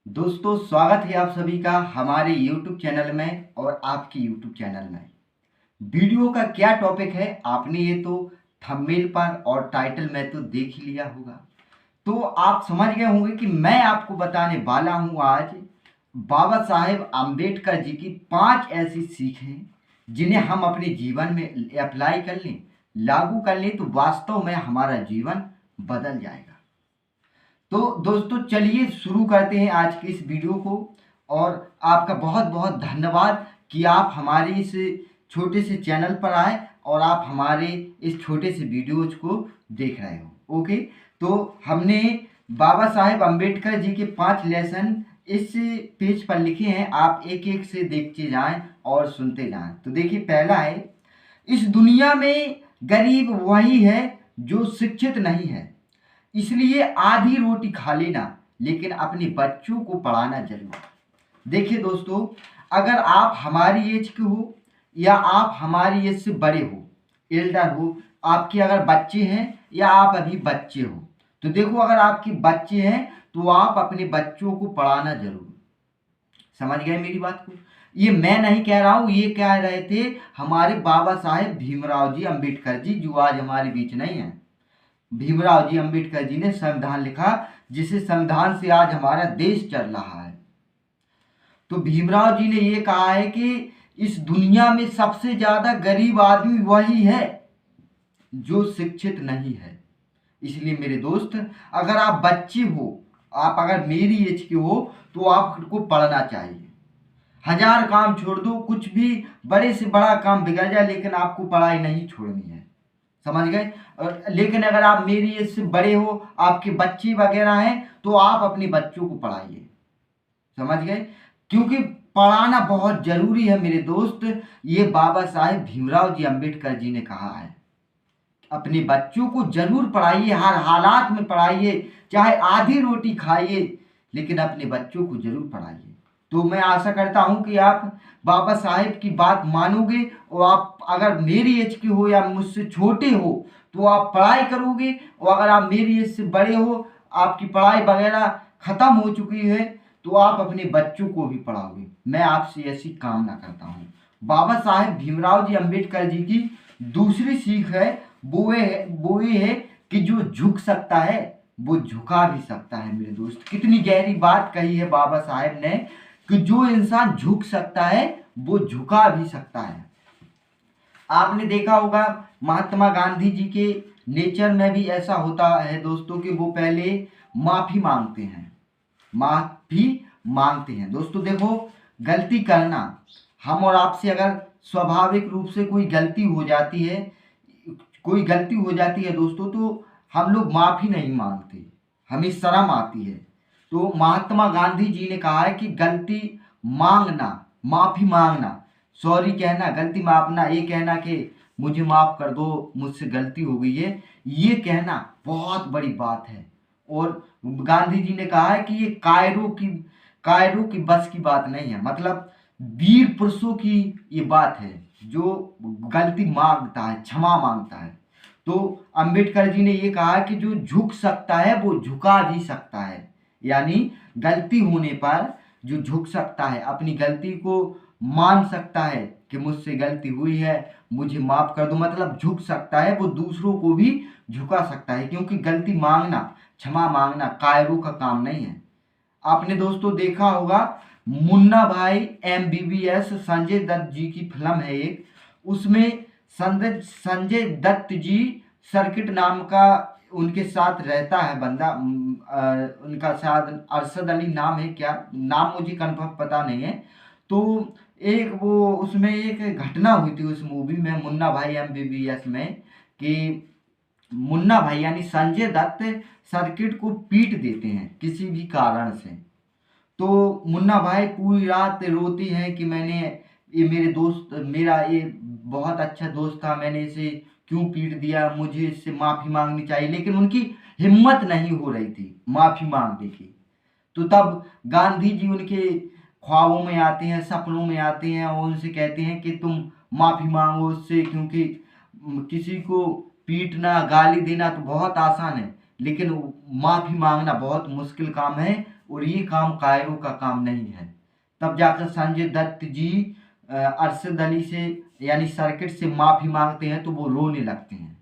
दोस्तों स्वागत है आप सभी का हमारे YouTube चैनल में और आपके YouTube चैनल में। वीडियो का क्या टॉपिक है आपने ये तो थंबनेल पर और टाइटल में तो देख ही लिया होगा। तो आप समझ गए होंगे कि मैं आपको बताने वाला हूँ आज बाबा साहेब आम्बेडकर जी की 5 ऐसी सीखें जिन्हें हम अपने जीवन में अप्लाई कर लें, लागू कर लें तो वास्तव में हमारा जीवन बदल जाएगा। तो दोस्तों चलिए शुरू करते हैं आज के इस वीडियो को। और आपका बहुत बहुत धन्यवाद कि आप हमारे इस छोटे से चैनल पर आए और आप हमारे इस छोटे से वीडियोज को देख रहे हो। ओके, तो हमने बाबा साहेब अम्बेडकर जी के 5 लेसन इस पेज पर लिखे हैं, आप एक एक से देखते जाएं और सुनते जाएं। तो देखिए, पहला है, इस दुनिया में गरीब वही है जो शिक्षित नहीं है, इसलिए आधी रोटी खा लेना लेकिन अपने बच्चों को पढ़ाना जरूर। देखिए दोस्तों, अगर आप हमारी एज के हो या आप हमारी एज से बड़े हो, एल्डर हो, आपके अगर बच्चे हैं या आप अभी बच्चे हो, तो देखो अगर आपके बच्चे हैं तो आप अपने बच्चों को पढ़ाना जरूर। समझ गए मेरी बात को? ये मैं नहीं कह रहा हूँ, ये कह रहे थे हमारे बाबा साहेब भीमराव जी अम्बेडकर जी, जो आज हमारे बीच नहीं है। भीमराव जी अम्बेडकर जी ने संविधान लिखा, जिसे संविधान से आज हमारा देश चल रहा है। तो भीमराव जी ने ये कहा है कि इस दुनिया में सबसे ज्यादा गरीब आदमी वही है जो शिक्षित नहीं है। इसलिए मेरे दोस्त, अगर आप बच्चे हो, आप अगर मेरी एज के हो, तो आपको पढ़ना चाहिए। हजार काम छोड़ दो, कुछ भी बड़े से बड़ा काम बिगड़ जाए, लेकिन आपको पढ़ाई नहीं छोड़नी है। समझ गए? लेकिन अगर आप मेरी एज से बड़े हो, आपके बच्चे वगैरह हैं, तो आप अपने बच्चों को पढ़ाइए। समझ गए? क्योंकि पढ़ाना बहुत जरूरी है मेरे दोस्त। ये बाबा साहेब भीमराव जी अम्बेडकर जी ने कहा है, अपने बच्चों को जरूर पढ़ाइए, हर हालात में पढ़ाइए, चाहे आधी रोटी खाइए, लेकिन अपने बच्चों को जरूर पढ़ाइए। तो मैं आशा करता हूं कि आप बाबा साहेब की बात मानोगे और आप अगर मेरी एज के हो या मुझसे छोटे हो तो आप पढ़ाई करोगे, और अगर आप मेरी एज से बड़े हो, आपकी पढ़ाई वगैरह खत्म हो चुकी है, तो आप अपने बच्चों को भी पढ़ाओगे। मैं आपसे ऐसी कामना करता हूँ। बाबा साहेब भीमराव जी अम्बेडकर जी की दूसरी सीख है, वो ये है कि जो झुक सकता है वो झुका भी सकता है। मेरे दोस्त, कितनी गहरी बात कही है बाबा साहेब ने कि जो इंसान झुक सकता है वो झुका भी सकता है। आपने देखा होगा महात्मा गांधी जी के नेचर में भी ऐसा होता है दोस्तों कि वो पहले माफी मांगते हैं, माफी मांगते हैं। दोस्तों देखो, गलती करना, हम और आपसे अगर स्वाभाविक रूप से कोई गलती हो जाती है, कोई गलती हो जाती है दोस्तों, तो हम लोग माफी नहीं मांगते, हमें शर्म आती है। तो महात्मा गांधी जी ने कहा है कि गलती मांगना, माफी मांगना, सॉरी कहना, गलती मापना, ये कहना कि मुझे माफ कर दो, मुझसे गलती हो गई है, ये कहना बहुत बड़ी बात है। और गांधी जी ने कहा है कि ये कायरों की बस की बात नहीं है, मतलब वीर पुरुषों की ये बात है जो गलती मांगता है, क्षमा मांगता है। तो अंबेडकर जी ने ये कहा कि जो झुक सकता है वो झुका भी सकता है, यानी गलती होने पर जो झुक सकता है, अपनी गलती को मान सकता है कि मुझसे गलती हुई है, मुझे माफ कर दो, मतलब झुक सकता है, वो दूसरों को भी झुका सकता है। क्योंकि गलती मांगना, क्षमा मांगना कायरों का काम नहीं है। आपने दोस्तों देखा होगा मुन्ना भाई MBBS, संजय दत्त जी की फिल्म है एक, उसमें संजय दत्त जी सर्किट नाम का उनके साथ रहता है बंदा, उनका शायद अरशद अली नाम है, क्या नाम मुझे कंफर्म पता नहीं है। तो एक वो उसमें एक घटना हुई थी उस मूवी में, मुन्ना भाई MBBS में, कि मुन्ना भाई यानी संजय दत्त सर्किट को पीट देते हैं किसी भी कारण से। तो मुन्ना भाई पूरी रात रोती हैं कि मैंने, ये मेरे दोस्त, मेरा ये बहुत अच्छा दोस्त था, मैंने इसे क्यों पीट दिया, मुझे इससे माफ़ी मांगनी चाहिए, लेकिन उनकी हिम्मत नहीं हो रही थी माफ़ी मांगने की। तो तब गांधी जी उनके ख्वाबों में आते हैं, सपनों में आते हैं और उनसे कहते हैं कि तुम माफ़ी मांगो उससे, क्योंकि किसी को पीटना, गाली देना तो बहुत आसान है, लेकिन माफ़ी मांगना बहुत मुश्किल काम है। और ये काम कायरों का काम नहीं है। तब जाकर संजय दत्त जी अरशद अली से यानी सर्किट से माफ़ी मांगते हैं तो वो रोने लगते हैं।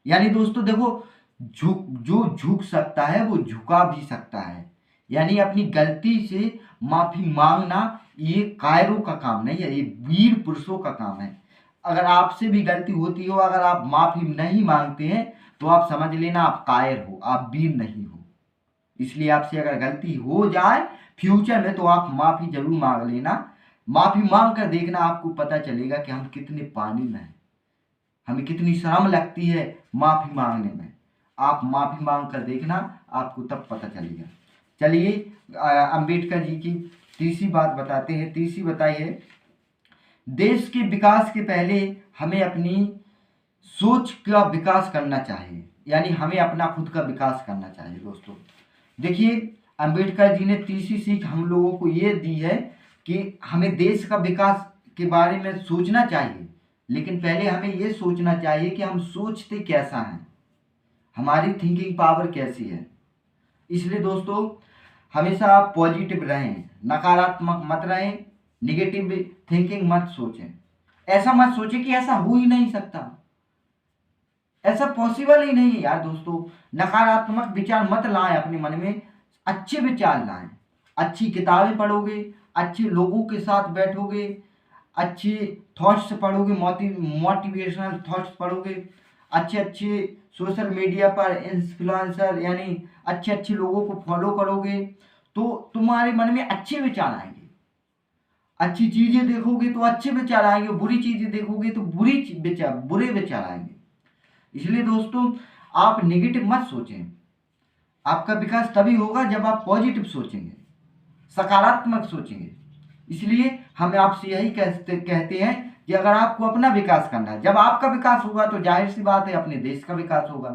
यानी दोस्तों देखो, जो झुक सकता है वो झुका भी सकता है। यानी अपनी गलती से माफ़ी मांगना ये कायरों का काम नहीं है, ये वीर पुरुषों का काम है। अगर आपसे भी गलती होती हो, अगर आप माफ़ी नहीं मांगते हैं तो आप समझ लेना आप कायर हो, आप वीर नहीं हो। इसलिए आपसे अगर गलती हो जाए फ्यूचर में तो आप माफ़ी जरूर मांग लेना। माफ़ी मांग कर देखना, आपको पता चलेगा कि हम कितने पानी में हैं, हमें कितनी शर्म लगती है माफ़ी मांगने में। आप माफ़ी मांग कर देखना, आपको तब पता चलेगा। चलिए अंबेडकर जी की तीसरी बात बताते हैं। तीसरी बताइए, देश के विकास के पहले हमें अपनी सोच का विकास करना चाहिए। यानी हमें अपना खुद का विकास करना चाहिए। दोस्तों देखिए, अंबेडकर जी ने तीसरी सीख हम लोगों को ये दी है कि हमें देश का विकास के बारे में सोचना चाहिए, लेकिन पहले हमें ये सोचना चाहिए कि हम सोचते कैसा हैं, हमारी थिंकिंग पावर कैसी है। इसलिए दोस्तों हमेशा आप पॉजिटिव रहें, नकारात्मक मत रहें, निगेटिव थिंकिंग मत सोचें। ऐसा मत सोचें कि ऐसा हो ही नहीं सकता, ऐसा पॉसिबल ही नहीं है यार। दोस्तों नकारात्मक विचार मत लाएं अपने मन में, अच्छे विचार लाएं। अच्छी किताबें पढ़ोगे, अच्छे लोगों के साथ बैठोगे, अच्छे थॉट्स पढ़ोगे, मोटिवेशनल थॉट्स पढ़ोगे, अच्छे अच्छे सोशल मीडिया पर इन्फ्लुएंसर यानी अच्छे अच्छे लोगों को फॉलो करोगे तो तुम्हारे मन में अच्छे विचार आएंगे। अच्छी चीजें देखोगे तो अच्छे विचार आएंगे, बुरी चीजें देखोगे तो बुरे विचार आएंगे। इसलिए दोस्तों आप नेगेटिव मत सोचें। आपका विकास तभी होगा जब आप पॉजिटिव सोचेंगे, सकारात्मक सोचेंगे। इसलिए हम आपसे यही कहते हैं कि अगर आपको अपना विकास करना है, जब आपका विकास होगा तो जाहिर सी बात है अपने देश का विकास होगा।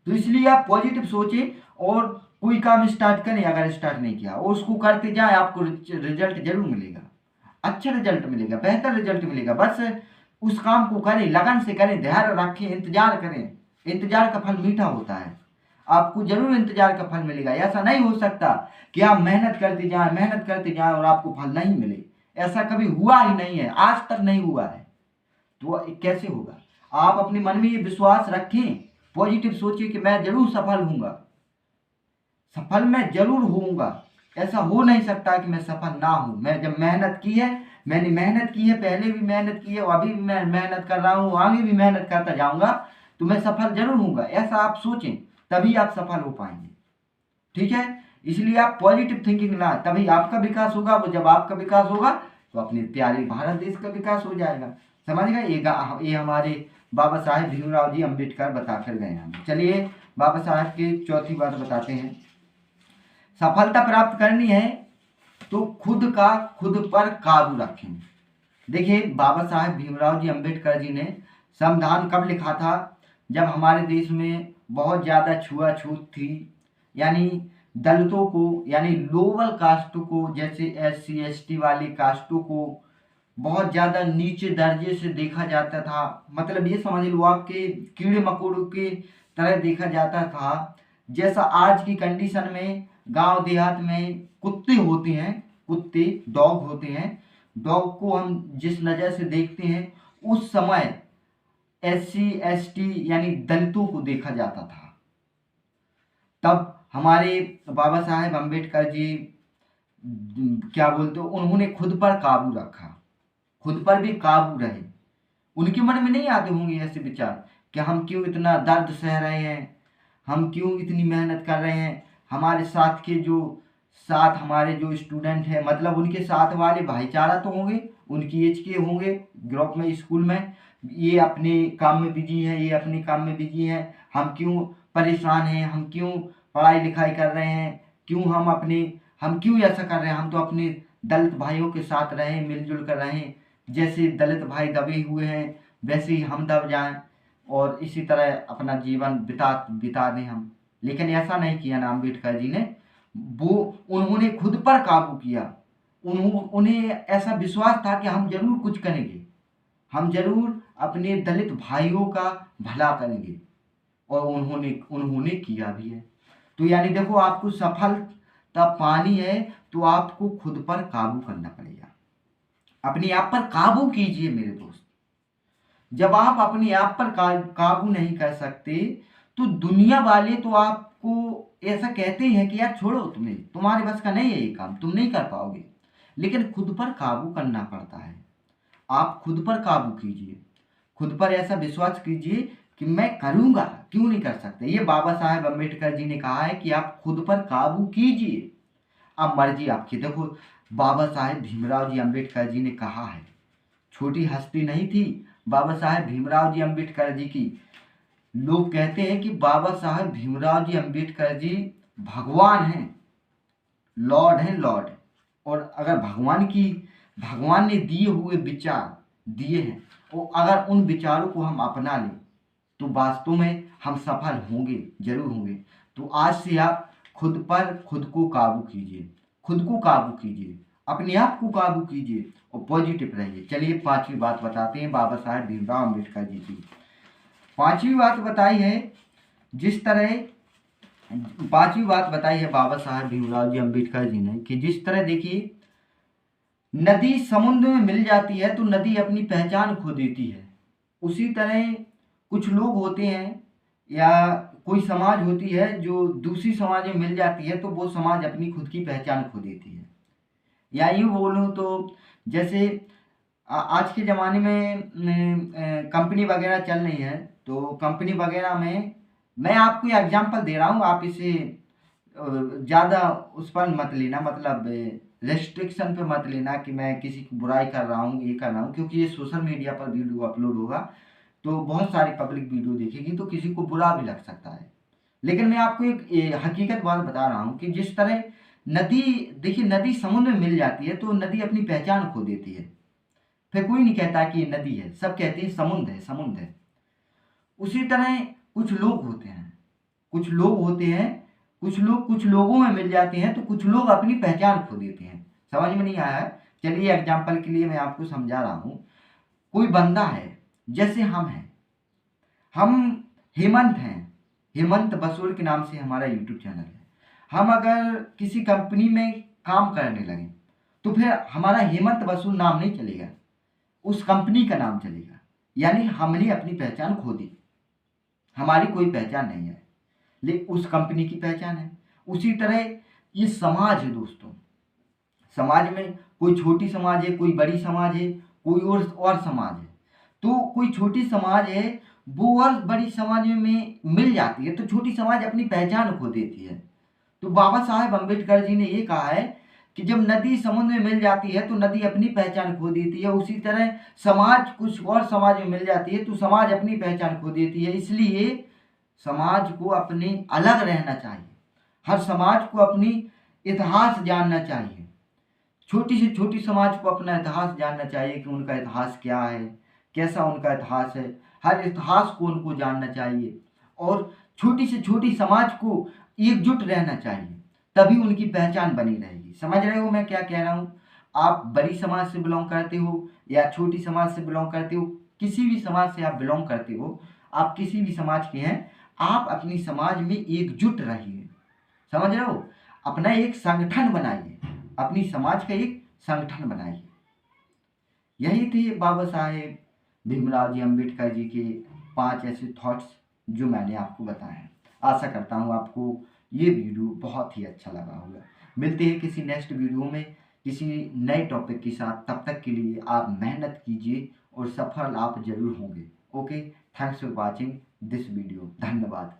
तो इसलिए आप पॉजिटिव सोचें और कोई काम स्टार्ट करें, अगर स्टार्ट नहीं किया और उसको करते जाएं, आपको रिजल्ट जरूर मिलेगा, अच्छा रिजल्ट मिलेगा, बेहतर रिजल्ट मिलेगा। बस उस काम को करें, लगन से करें, धैर्य रखें, इंतजार करें। इंतजार का फल मीठा होता है, आपको जरूर इंतजार का फल मिलेगा। ऐसा नहीं हो सकता कि आप मेहनत करते जाएं और आपको फल नहीं मिले। ऐसा कभी हुआ ही नहीं है, आज तक नहीं हुआ है, तो कैसे होगा। आप अपने मन में ये विश्वास रखें, पॉजिटिव सोचिए कि मैं जरूर सफल हूंगा, सफल मैं जरूर होऊंगा। ऐसा हो नहीं सकता कि मैं सफल ना हूं। मैं जब मेहनत की है, मैंने मेहनत की है, पहले भी मेहनत की है, अभी भी मैं मेहनत कर रहा हूं, आगे भी मेहनत करता जाऊंगा, तो मैं सफल जरूर होऊंगा। ऐसा आप सोचें, तभी आप सफल हो पाएंगे। ठीक है, इसलिए आप पॉजिटिव थिंकिंग लाएं, तभी आपका विकास होगा। वो जब आपका विकास होगा तो अपने प्यारे भारत देश का विकास हो जाएगा। समझ गए, ये हमारे बाबा साहेब भीमराव जी अम्बेडकर बताकर गए हैं। चलिए बाबा साहेब की चौथी बात बताते हैं। सफलता प्राप्त करनी है तो खुद पर काबू रखें। देखिए बाबा साहेब भीमराव जी अम्बेडकर जी ने संविधान कब लिखा था? जब हमारे देश में बहुत ज़्यादा छुआछूत थी, यानी दलितों को यानी लोअर कास्ट को, जैसे SC ST वाली कास्टों को बहुत ज़्यादा नीचे दर्जे से देखा जाता था। मतलब ये समझ लो आपके कीड़े मकोड़ों के तरह देखा जाता था। जैसा आज की कंडीशन में गांव देहात में कुत्ते होते हैं, कुत्ते डॉग होते हैं, डॉग को हम जिस नज़र से देखते हैं उस समय SC ST यानी दलितों को देखा जाता था। तब हमारे बाबा साहेब अम्बेडकर जी क्या बोलते हो, उन्होंने खुद पर काबू रखा, खुद पर भी काबू रहे। उनके मन में नहीं आते होंगे ऐसे विचार कि हम क्यों इतना दर्द सह रहे हैं, हम क्यों इतनी मेहनत कर रहे हैं। हमारे साथ हमारे जो स्टूडेंट हैं, मतलब उनके साथ वाले भाईचारा तो होंगे, उनकी एज के होंगे, ग्रुप में स्कूल में, ये अपने काम में बिजी हैं, ये अपने काम में बिजी हैं, हम क्यों परेशान हैं, हम क्यों पढ़ाई लिखाई कर रहे हैं, हम क्यों ऐसा कर रहे हैं। हम तो अपने दलित भाइयों के साथ रहें, मिलजुल कर रहें, जैसे दलित भाई दबे हुए हैं वैसे ही हम दब जाएं और इसी तरह अपना जीवन बिता दें हम। लेकिन ऐसा नहीं किया ना अम्बेडकर जी ने, उन्होंने खुद पर काबू किया। उन्हें ऐसा विश्वास था कि हम जरूर कुछ करेंगे, हम जरूर अपने दलित भाइयों का भला करेंगे, और उन्होंने किया भी है। तो यानी देखो, आपको सफलता पानी है तो आपको खुद पर काबू करना पड़ेगा। अपने आप पर काबू कीजिए मेरे दोस्त। जब आप अपने आप पर काबू नहीं कर सकते तो दुनिया वाले तो आपको ऐसा कहते हैं कि यार छोड़ो, तुम्हारे बस का नहीं है ये काम, तुम नहीं कर पाओगे। लेकिन खुद पर काबू करना पड़ता है। आप खुद पर काबू कीजिए, खुद पर ऐसा विश्वास कीजिए कि मैं करूंगा, क्यों नहीं कर सकते। ये बाबा साहेब अम्बेडकर जी ने कहा है कि आप खुद पर काबू कीजिए, अब मर्जी आपकी। देखो, बाबा साहेब भीमराव जी अम्बेडकर जी ने कहा है, छोटी हस्ती नहीं थी बाबा साहेब भीमराव जी अम्बेडकर जी की। लोग कहते हैं कि बाबा साहेब भीमराव जी अम्बेडकर जी भगवान हैं, लॉर्ड हैं, लॉर्ड। और अगर भगवान ने दिए हुए विचार दिए हैं, और अगर उन विचारों को हम अपना लें तो वास्तव में हम सफल होंगे, जरूर होंगे। तो आज से आप खुद पर खुद को काबू कीजिए, खुद को काबू कीजिए, अपने आप को काबू कीजिए और पॉजिटिव रहिए। चलिए पांचवी बात बताते हैं बाबा साहेब भीमराव अम्बेडकर जी की। पांचवी बात बताई है जिस तरह पांचवी बात बताई है बाबा साहेब भीमराव जी अम्बेडकर जी ने कि जिस तरह देखिए, नदी समुद्र में मिल जाती है तो नदी अपनी पहचान खो देती है। उसी तरह कुछ लोग होते हैं या कोई समाज होती है जो दूसरी समाज में मिल जाती है तो वो समाज अपनी खुद की पहचान खो देती है। या यूँ बोलूँ तो जैसे आज के ज़माने में कंपनी वगैरह चल रही है, तो कंपनी वगैरह में मैं आपको एग्जांपल दे रहा हूँ, आप इसे ज़्यादा उस पर मत लेना, मतलब रेस्ट्रिक्शन पे मत लेना कि मैं किसी की बुराई कर रहा हूँ, ये कर रहा हूँ। क्योंकि ये सोशल मीडिया पर वीडियो अपलोड होगा तो बहुत सारी पब्लिक वीडियो देखेगी तो किसी को बुरा भी लग सकता है। लेकिन मैं आपको एक हकीकत बात बता रहा हूँ कि जिस तरह नदी, देखिए नदी समुद्र में मिल जाती है तो नदी अपनी पहचान खो देती है। फिर कोई नहीं कहता कि ये नदी है, सब कहते हैं समुद्र है, समुद्र है। उसी तरह कुछ लोग होते हैं, कुछ लोगों में मिल जाते हैं तो कुछ लोग अपनी पहचान खो देते हैं। समझ में नहीं आया है? चलिए एग्जाम्पल के लिए मैं आपको समझा रहा हूँ। कोई बंदा है, जैसे हम हैं, हम हेमंत हैं, हेमंत बसोर के नाम से हमारा यूट्यूब चैनल है। हम अगर किसी कंपनी में काम करने लगे तो फिर हमारा हेमंत बसोर नाम नहीं चलेगा, उस कंपनी का नाम चलेगा। यानी हमने अपनी पहचान खो दी, हमारी कोई पहचान नहीं है, लेकिन उस कंपनी की पहचान है। उसी तरह ये समाज है दोस्तों, समाज में कोई छोटी समाज है, कोई बड़ी समाज है, कोई और समाज है। तो कोई छोटी समाज है वो और बड़ी समाज में मिल जाती है तो छोटी समाज अपनी पहचान खो देती है। तो बाबा साहेब अम्बेडकर जी ने ये कहा है कि जब नदी समुद्र में मिल जाती है तो नदी अपनी पहचान खो देती है। उसी तरह समाज कुछ और समाज में मिल जाती है तो समाज अपनी पहचान खो देती है। इसलिए समाज को अपने अलग रहना चाहिए, हर समाज को अपनी इतिहास जानना चाहिए। छोटी से छोटी समाज को अपना इतिहास जानना चाहिए कि उनका इतिहास क्या है, कैसा उनका इतिहास है। हर इतिहास को उनको जानना चाहिए और छोटी से छोटी समाज को एकजुट रहना चाहिए, तभी उनकी पहचान बनी रहेगी। समझ रहे हो मैं क्या कह रहा हूँ? आप बड़ी समाज से बिलोंग करते हो या छोटी समाज से बिलोंग करते हो, किसी भी समाज से आप बिलोंग करते हो, आप किसी भी समाज के हैं, आप अपनी समाज में एकजुट रहिए। समझ रहे हो? अपना एक संगठन बनाइए, अपनी समाज का एक संगठन बनाइए। यही थे बाबा साहेब भीमराव जी अम्बेडकर जी के 5 ऐसे थॉट्स जो मैंने आपको बताए हैं। आशा करता हूँ आपको ये वीडियो बहुत ही अच्छा लगा होगा। मिलते हैं किसी नेक्स्ट वीडियो में किसी नए टॉपिक के साथ। तब तक के लिए आप मेहनत कीजिए और सफल आप जरूर होंगे। Okay, thanks for watching this video. धन्यवाद।